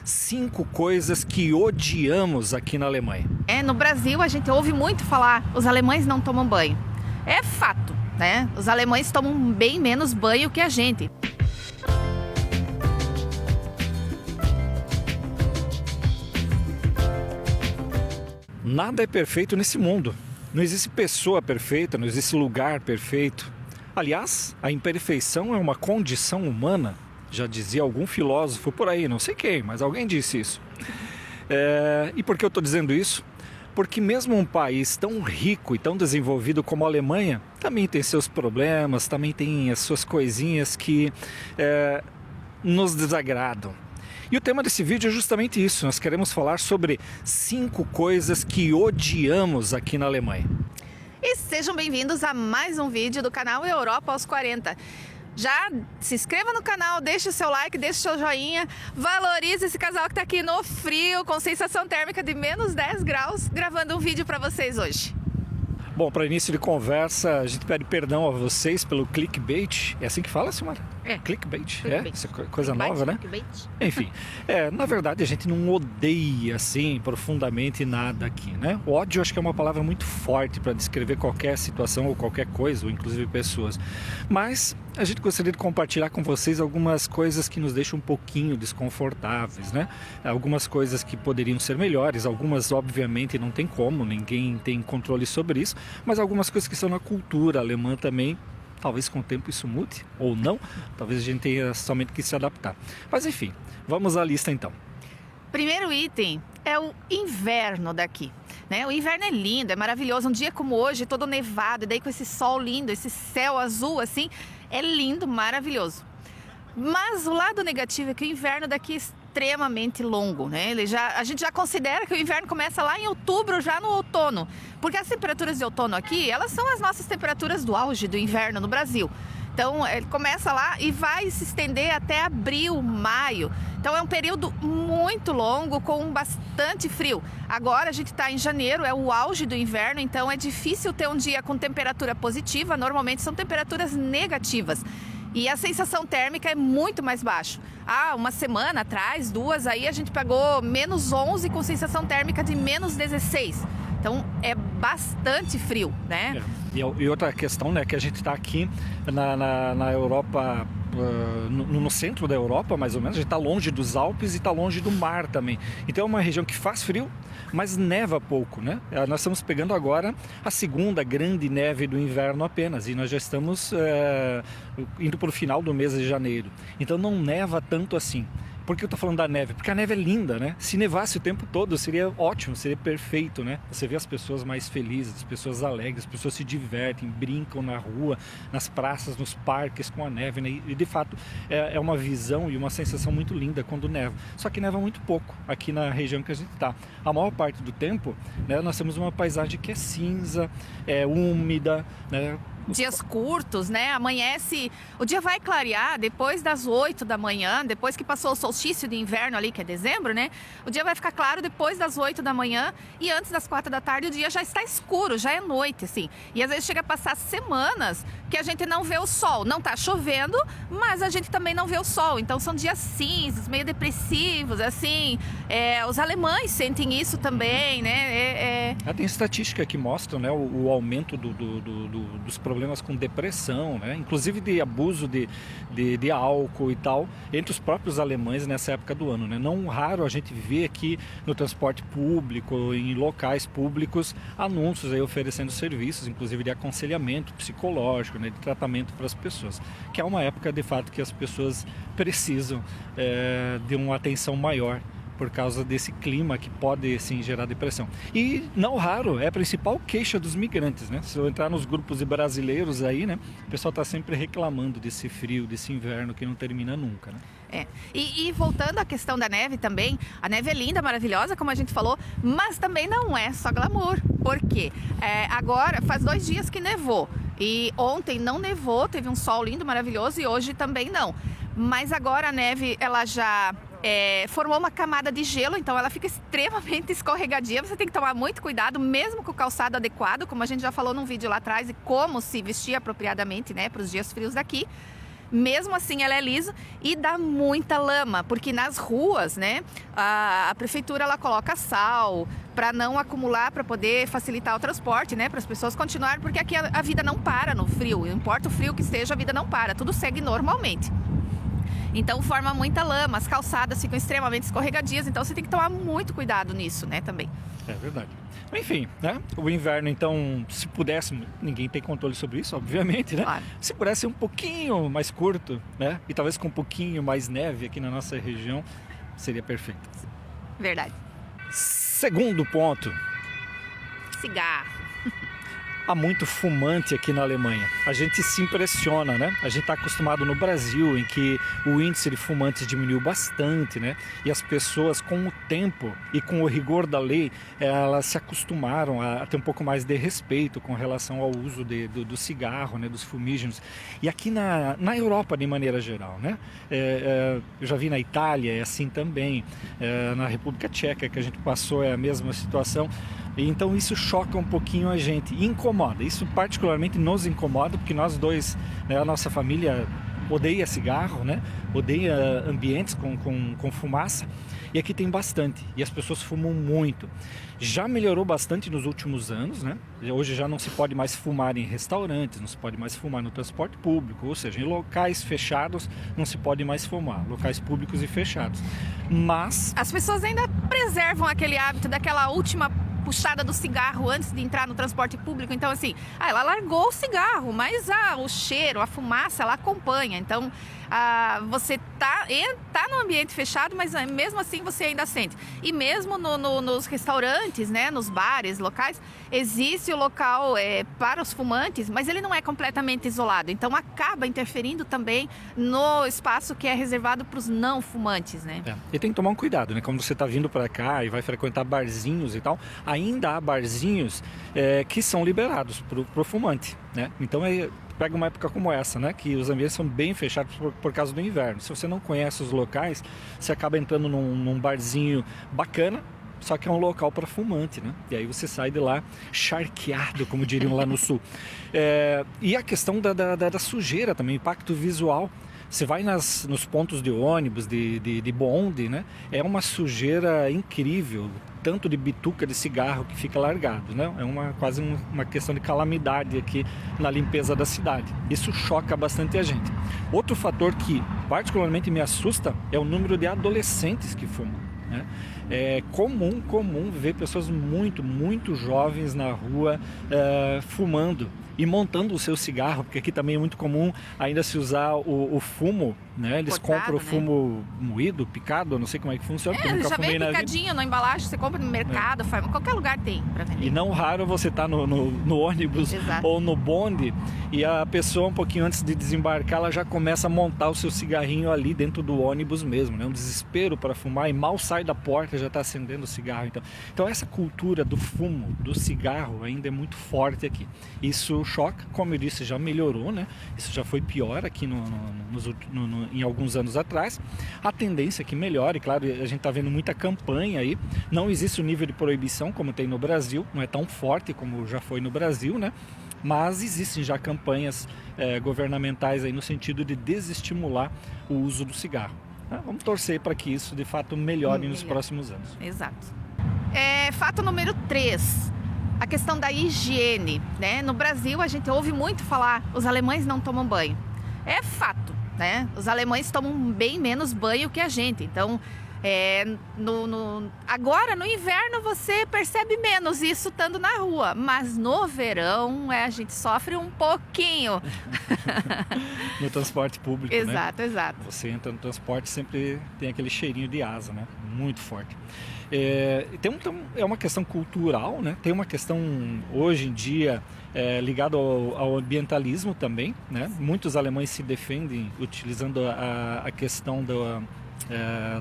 5 coisas que odiamos aqui na Alemanha. No Brasil a gente ouve muito falar, os alemães não tomam banho. É fato, né? Os alemães tomam bem menos banho que a gente. Nada é perfeito nesse mundo. Não existe pessoa perfeita, não existe lugar perfeito. Aliás, a imperfeição é uma condição humana. Já dizia algum filósofo por aí, não sei quem, mas alguém disse isso. E por que eu estou dizendo isso? Porque mesmo um país tão rico e tão desenvolvido como a Alemanha, também tem seus problemas, também tem as suas coisinhas que nos desagradam. E o tema desse vídeo é justamente isso, nós queremos falar sobre 5 coisas que odiamos aqui na Alemanha. E sejam bem-vindos a mais um vídeo do canal Europa aos 40. Já se inscreva no canal, deixe o seu like, deixe o seu joinha, valorize esse casal que está aqui no frio, com sensação térmica de menos 10 graus, gravando um vídeo para vocês hoje. Bom, para início de conversa, a gente pede perdão a vocês pelo clickbait. É assim que fala, Silmara? Clickbait. Essa coisa nova, né? Enfim, na verdade a gente não odeia assim profundamente nada aqui, né? O ódio acho que é uma palavra muito forte para descrever qualquer situação ou qualquer coisa, ou inclusive pessoas. Mas a gente gostaria de compartilhar com vocês algumas coisas que nos deixam um pouquinho desconfortáveis, né? Algumas coisas que poderiam ser melhores, algumas obviamente não tem como, ninguém tem controle sobre isso, mas algumas coisas que são na cultura alemã também. Talvez com o tempo isso mude, ou não. Talvez a gente tenha somente que se adaptar. Mas enfim, vamos à lista então. Primeiro item é o inverno daqui, né? O inverno é lindo, é maravilhoso. Um dia como hoje, todo nevado, e daí com esse sol lindo, esse céu azul assim, é lindo, maravilhoso. Mas o lado negativo é que o inverno daqui é extremamente longo, né? A gente já considera que o inverno começa lá em outubro, já no outono. Porque as temperaturas de outono aqui, elas são as nossas temperaturas do auge do inverno no Brasil. Então, ele começa lá e vai se estender até abril, maio. Então, é um período muito longo, com bastante frio. Agora, a gente está em janeiro, é o auge do inverno, então é difícil ter um dia com temperatura positiva. Normalmente, são temperaturas negativas. E a sensação térmica é muito mais baixa. Uma semana atrás, 2, aí a gente pegou menos 11 com sensação térmica de menos 16. Então é bastante frio, né? E outra questão, né, que a gente está aqui na Europa, no centro da Europa, mais ou menos. A gente está longe dos Alpes e está longe do mar também. Então é uma região que faz frio, mas neva pouco, né? Nós estamos pegando agora a segunda grande neve do inverno apenas, e nós já estamos indo para o final do mês de janeiro. Então não neva tanto assim. Por que eu estou falando da neve? Porque a neve é linda, né? Se nevasse o tempo todo, seria ótimo, seria perfeito, né? Você vê as pessoas mais felizes, as pessoas alegres, as pessoas se divertem, brincam na rua, nas praças, nos parques com a neve, né? E de fato é uma visão e uma sensação muito linda quando neva. Só que neva muito pouco aqui na região que a gente está. A maior parte do tempo, né, nós temos uma paisagem que é cinza, é úmida, né? Dias curtos, né? Amanhece, o dia vai clarear depois das 8 da manhã, depois que passou o solstício de inverno ali, que é dezembro, né? O dia vai ficar claro depois das 8 da manhã e antes das 4 da tarde o dia já está escuro, já é noite, assim. E às vezes chega a passar semanas que a gente não vê o sol. Não tá chovendo, mas a gente também não vê o sol. Então são dias cinzas, meio depressivos, assim. Os alemães sentem isso também, né? Tem estatística que mostra, né, o aumento dos problemas com depressão, né? Inclusive de abuso de álcool e tal, entre os próprios alemães nessa época do ano, né? Não raro a gente vê aqui no transporte público, em locais públicos, anúncios aí oferecendo serviços, inclusive de aconselhamento psicológico, né, de tratamento para as pessoas, que é uma época de fato que as pessoas precisam de uma atenção maior, por causa desse clima que pode, sim, gerar depressão. E, não raro, é a principal queixa dos migrantes, né? Se eu entrar nos grupos de brasileiros aí, né, o pessoal está sempre reclamando desse frio, desse inverno que não termina nunca, né? E voltando à questão da neve também, a neve é linda, maravilhosa, como a gente falou, mas também não é só glamour. Por quê? Agora, faz 2 dias que nevou, e ontem não nevou, teve um sol lindo, maravilhoso, e hoje também não. Mas agora a neve, ela já formou uma camada de gelo, então ela fica extremamente escorregadia. Você tem que tomar muito cuidado, mesmo com o calçado adequado, como a gente já falou num vídeo lá atrás, e como se vestir apropriadamente, né, para os dias frios daqui. mesmo assim ela é lisa e dá muita lama, porque nas ruas, né, a prefeitura ela coloca sal para não acumular, para poder facilitar o transporte, né, para as pessoas continuarem, porque aqui a vida não para no frio, não importa o frio que esteja, a vida não para, tudo segue normalmente. Então forma muita lama, as calçadas ficam extremamente escorregadias, então você tem que tomar muito cuidado nisso, né, também. É verdade. Enfim, né? O inverno, então, se pudesse, ninguém tem controle sobre isso, obviamente, né? Claro. Se pudesse ser um pouquinho mais curto, né? E talvez com um pouquinho mais neve aqui na nossa região, seria perfeito. Verdade. Segundo ponto, Cigarro. há muito fumante aqui na Alemanha. A gente se impressiona, né? A gente está acostumado no Brasil, em que o índice de fumantes diminuiu bastante, né? E as pessoas, com o tempo e com o rigor da lei, elas se acostumaram a ter um pouco mais de respeito com relação ao uso do cigarro, né? Dos fumígenos. E aqui na Europa, de maneira geral, né? Eu já vi na Itália, é assim também. Na República Tcheca, que a gente passou, é a mesma situação. Então isso choca um pouquinho a gente, incomoda, isso particularmente nos incomoda, porque nós dois, né, a nossa família odeia cigarro, né, odeia ambientes com fumaça, e aqui tem bastante, e as pessoas fumam muito. Já melhorou bastante nos últimos anos, né? Hoje já não se pode mais fumar em restaurantes, não se pode mais fumar no transporte público, ou seja, em locais fechados não se pode mais fumar, locais públicos e fechados. Mas As pessoas ainda preservam aquele hábito daquela última puxada do cigarro antes de entrar no transporte público. Então, assim, ela largou o cigarro, mas o cheiro, a fumaça, ela acompanha. Então, você tá no ambiente fechado, mas mesmo assim você ainda sente. E mesmo nos restaurantes, né, nos bares, locais, existe o local para os fumantes, mas ele não é completamente isolado. Então, acaba interferindo também no espaço que é reservado para os não fumantes, né? E tem que tomar um cuidado, né? Quando você está vindo para cá e vai frequentar barzinhos e tal, ainda há barzinhos que são liberados para o fumante, né? Então pega uma época como essa, né? Que os ambientes são bem fechados por causa do inverno. Se você não conhece os locais, você acaba entrando num barzinho bacana, só que é um local para fumante, né? E aí você sai de lá charqueado, como diriam lá no sul. E a questão da sujeira também, impacto visual. Você vai nos pontos de ônibus, de bonde, né? É uma sujeira incrível, tanto de bituca de cigarro que fica largado, né? É quase uma questão de calamidade aqui na limpeza da cidade. Isso choca bastante a gente. Outro fator que particularmente me assusta é o número de adolescentes que fumam, né? É comum ver pessoas muito, muito jovens na rua fumando e montando o seu cigarro, porque aqui também é muito comum ainda se usar o fumo, né? Eles Cortado, compram o né? fumo moído, picado, eu não sei como é que funciona, porque eu nunca Já fumei vem na vida. picadinho na embalagem, você compra no mercado, qualquer lugar tem para vender. E não raro você tá no ônibus Exato. ou no bonde e a pessoa um pouquinho antes de desembarcar, ela já começa a montar o seu cigarrinho ali dentro do ônibus mesmo, né? Um desespero para fumar e mal sai da porta já está acendendo o cigarro. Então essa cultura do fumo, do cigarro ainda é muito forte aqui. Isso choca, como eu disse, já melhorou, né? Isso já foi pior aqui em alguns anos atrás. A tendência é que melhore, claro, a gente está vendo muita campanha aí. Não existe o nível de proibição como tem no Brasil, não é tão forte como já foi no Brasil, né? Mas existem já campanhas governamentais aí no sentido de desestimular o uso do cigarro. Vamos torcer para que isso de fato melhore nos próximos anos. Exato. Fato número 3. A questão da higiene, né? No Brasil a gente ouve muito falar, os alemães não tomam banho. É fato, né? Os alemães tomam bem menos banho que a gente. Então, agora no inverno você percebe menos isso estando na rua, mas no verão a gente sofre um pouquinho. No transporte público, Exato, né? exato. Você entra no transporte, sempre tem aquele cheirinho de asa, né? Muito forte. É uma questão cultural, né? Tem uma questão hoje em dia ligada ao ambientalismo também, né? Muitos alemães se defendem utilizando a questão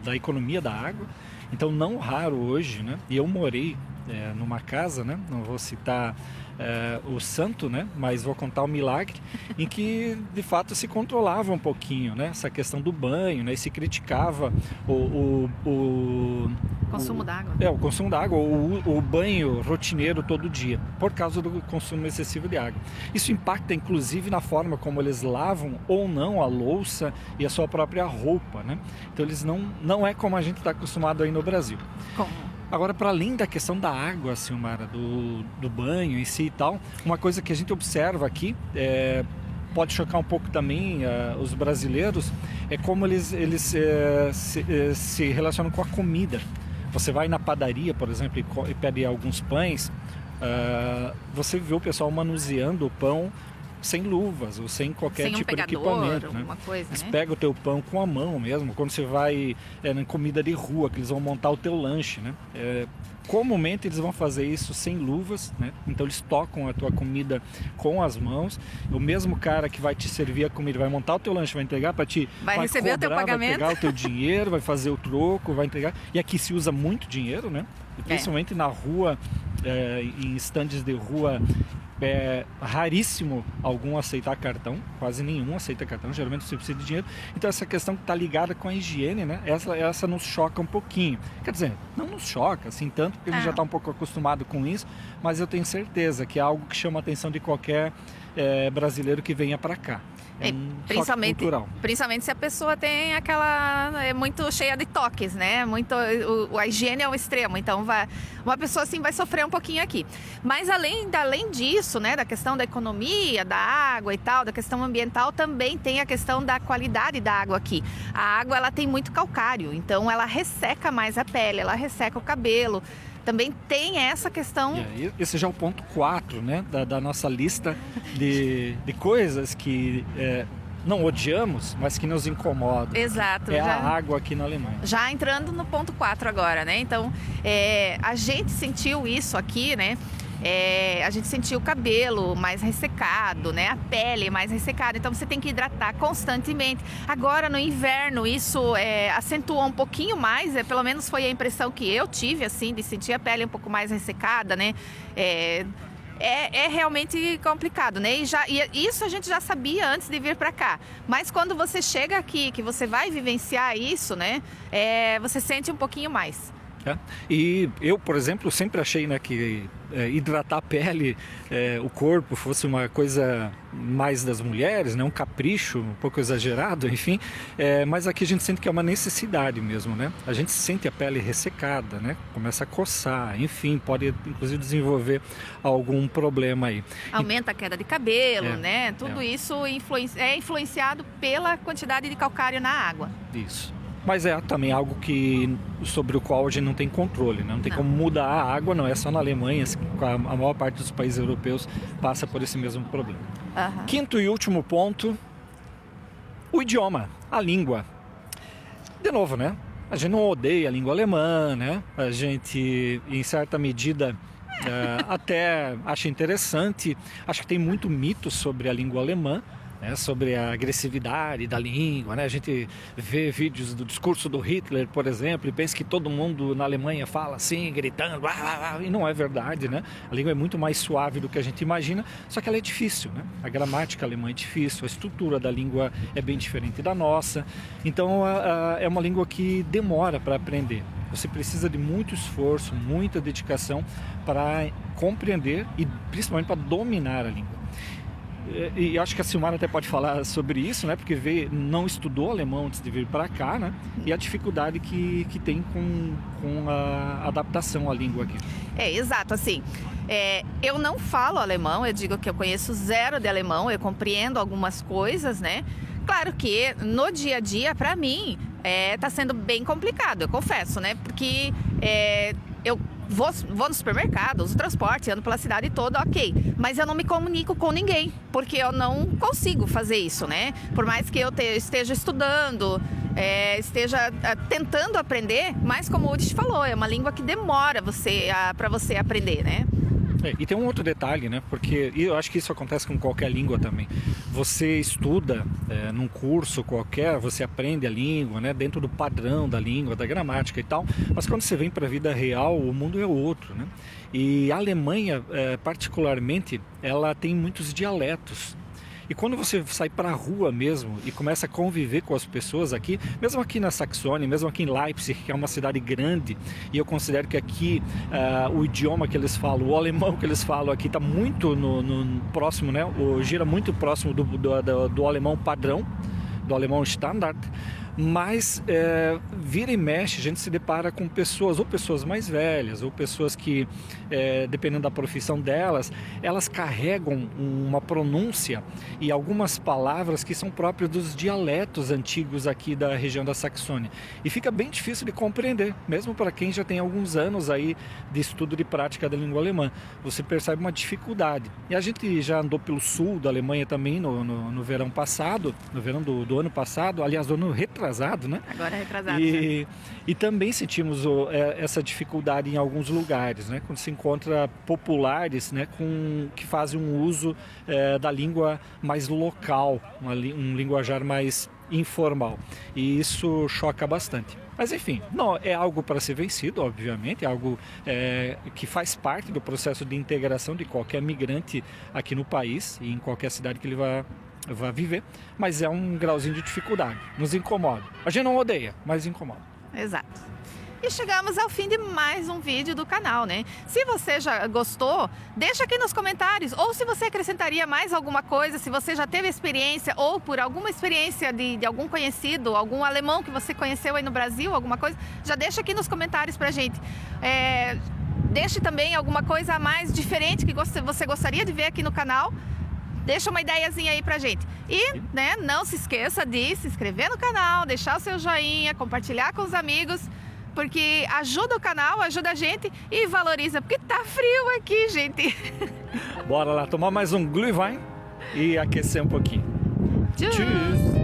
da economia da água. Então não raro hoje, né? E eu morei numa casa, né? Não vou citar o santo, né? Mas vou contar o milagre em que de fato se controlava um pouquinho, né? Essa questão do banho, né? E se criticava consumo d'água. O consumo da água, o banho rotineiro todo dia, por causa do consumo excessivo de água. Isso impacta inclusive na forma como eles lavam ou não a louça e a sua própria roupa, né? Então eles não é como a gente está acostumado aí no Brasil. Como? Agora, para além da questão da água, Silmara, do banho em si e tal, uma coisa que a gente observa aqui, pode chocar um pouco também os brasileiros, é como eles se relacionam com a comida. Você vai na padaria, por exemplo, e pede alguns pães, você vê o pessoal manuseando o pão sem luvas ou sem qualquer Sem um tipo de pegador, equipamento, né? alguma coisa, Eles né? pegam o teu pão com a mão mesmo, quando você vai na comida de rua, que eles vão montar o teu lanche, né? Comumente eles vão fazer isso sem luvas, né? Então eles tocam a tua comida com as mãos. O mesmo cara que vai te servir a comida, vai montar o teu lanche, vai entregar para ti, Vai receber o teu pagamento, vai pegar o teu dinheiro, vai fazer o troco, vai entregar. E aqui se usa muito dinheiro, né? E principalmente na rua, em estandes de rua, é raríssimo algum aceitar cartão, quase nenhum aceita cartão, geralmente você precisa de dinheiro. Então essa questão que está ligada com a higiene, né? Essa nos choca um pouquinho. Quer dizer, não nos choca assim tanto, porque a gente já está um pouco acostumado com isso, mas eu tenho certeza que é algo que chama a atenção de qualquer brasileiro que venha para cá. É um choque cultural. Principalmente se a pessoa tem é muito cheia de toques, né? A higiene é um extremo, então uma pessoa assim vai sofrer um pouquinho aqui. Mas além disso, né, da questão da economia, da água e tal, da questão ambiental, também tem a questão da qualidade da água aqui. A água, ela tem muito calcário, então ela resseca mais a pele, ela resseca o cabelo. Também tem essa questão... Esse já é o ponto 4, né, da nossa lista de coisas que não odiamos, mas que nos incomodam. Exato. A água aqui na Alemanha. Já entrando no ponto 4 agora, né? Então, a gente sentiu isso aqui, né? A gente sentiu o cabelo mais ressecado, né? A pele mais ressecada, então você tem que hidratar constantemente. Agora no inverno isso acentuou um pouquinho mais, pelo menos foi a impressão que eu tive, assim, de sentir a pele um pouco mais ressecada, né? É realmente complicado, né? E isso a gente já sabia antes de vir para cá. Mas quando você chega aqui, que você vai vivenciar isso, né? Você sente um pouquinho mais. E eu, por exemplo, sempre achei, né, que hidratar a pele, o corpo fosse uma coisa mais das mulheres, né, um capricho um pouco exagerado, enfim, mas aqui a gente sente que é uma necessidade mesmo, né? A gente sente a pele ressecada, né? Começa a coçar, enfim, pode inclusive desenvolver algum problema aí. Aumenta a queda de cabelo, né? Tudo isso é influenciado pela quantidade de calcário na água. Isso. Mas é também algo sobre o qual a gente não tem controle, né? Não tem como mudar a água, não é só na Alemanha, a maior parte dos países europeus passa por esse mesmo problema. Quinto e último ponto, o idioma, a língua. De novo, né? A gente não odeia a língua alemã, né? A gente, em certa medida, até acha interessante. Acho que tem muito mito sobre a língua alemã, sobre a agressividade da língua, né? A gente vê vídeos do discurso do Hitler, por exemplo, e pensa que todo mundo na Alemanha fala assim, gritando, e não é verdade, né? A língua é muito mais suave do que a gente imagina, só que ela é difícil, né? A gramática alemã é difícil, a estrutura da língua é bem diferente da nossa, então é uma língua que demora para aprender. Você precisa de muito esforço, muita dedicação para compreender e principalmente para dominar a língua. E acho que a Silmara até pode falar sobre isso, né? Porque não estudou alemão antes de vir para cá, né? E a dificuldade que tem com a adaptação à língua aqui. Exato, assim. Eu não falo alemão, eu digo que eu conheço zero de alemão, eu compreendo algumas coisas, né? Claro que no dia a dia, para mim, tá sendo bem complicado, eu confesso, né? Porque eu vou no supermercado, uso transporte, ando pela cidade toda, ok. Mas eu não me comunico com ninguém, porque eu não consigo fazer isso, né? Por mais que eu esteja estudando, esteja tentando aprender, mas como o Udis falou, é uma língua que demora para você aprender, né? E tem um outro detalhe, né? Porque eu acho que isso acontece com qualquer língua também. Você estuda num curso qualquer, você aprende a língua, né? Dentro do padrão da língua, da gramática e tal. Mas quando você vem para a vida real, o mundo é outro, né? E a Alemanha, particularmente, ela tem muitos dialetos. E quando você sai para a rua mesmo e começa a conviver com as pessoas aqui, mesmo aqui na Saxônia, mesmo aqui em Leipzig, que é uma cidade grande, e eu considero que aqui o idioma que eles falam, o alemão que eles falam aqui está muito no próximo, né? Gira muito próximo do alemão padrão, do alemão standard. Mas vira e mexe, a gente se depara com pessoas, ou pessoas mais velhas, ou pessoas que, dependendo da profissão delas, elas carregam uma pronúncia e algumas palavras que são próprias dos dialetos antigos aqui da região da Saxônia. E fica bem difícil de compreender, mesmo para quem já tem alguns anos aí de estudo de prática da língua alemã. Você percebe uma dificuldade. E a gente já andou pelo sul da Alemanha também no verão passado, no verão do ano passado, aliás, do ano retrasado, né? Agora é retrasado. E também sentimos essa dificuldade em alguns lugares, né? Quando se encontra populares, né, que fazem um uso da língua mais local, um linguajar mais informal. E isso choca bastante. Mas enfim, não, é algo para ser vencido, obviamente, é algo que faz parte do processo de integração de qualquer migrante aqui no país e em qualquer cidade que ele vai viver, mas é um grauzinho de dificuldade, nos incomoda. A gente não odeia, mas incomoda. Exato. E chegamos ao fim de mais um vídeo do canal, né? Se você já gostou, deixa aqui nos comentários, ou se você acrescentaria mais alguma coisa, se você já teve experiência, ou por alguma experiência de algum conhecido, algum alemão que você conheceu aí no Brasil, alguma coisa, já deixa aqui nos comentários pra gente. Deixe também alguma coisa a mais diferente que você gostaria de ver aqui no canal. Deixa uma ideiazinha aí pra gente. E, né, não se esqueça de se inscrever no canal, deixar o seu joinha, compartilhar com os amigos, porque ajuda o canal, ajuda a gente e valoriza, porque tá frio aqui, gente. Bora lá tomar mais um Glühwein e aquecer um pouquinho. Tchau. Tchau.